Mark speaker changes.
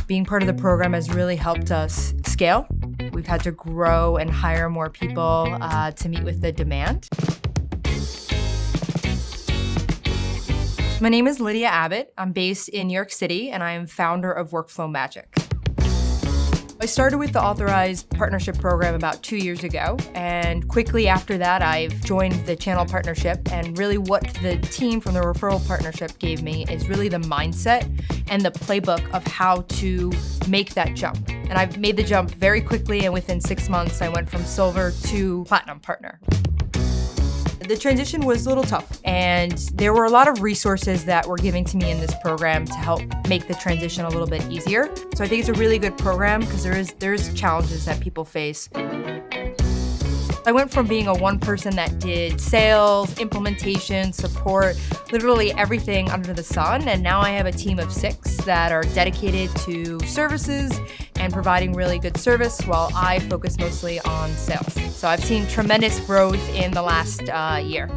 Speaker 1: Being part of the program has really helped us scale. We've had to grow and hire more people to meet with the demand. My name is Lydia Abbott. I'm based in New York City, and I am founder of Workflow Magic. I started with the Authorized Partnership Program about 2 years ago, and quickly after that, I've joined the Channel Partnership, and really what the team from the Referral Partnership gave me is really the mindset and the playbook of how to make that jump. And I've made the jump very quickly, and within 6 months, I went from Silver to Platinum Partner. The transition was a little tough, and there were a lot of resources that were given to me in this program to help make the transition a little bit easier. So I think it's a really good program because there's challenges that people face. I went from being a one person that did sales, implementation, support, literally everything under the sun, and now I have a team of 6 that are dedicated to services and providing really good service while I focus mostly on sales. So I've seen tremendous growth in the last year.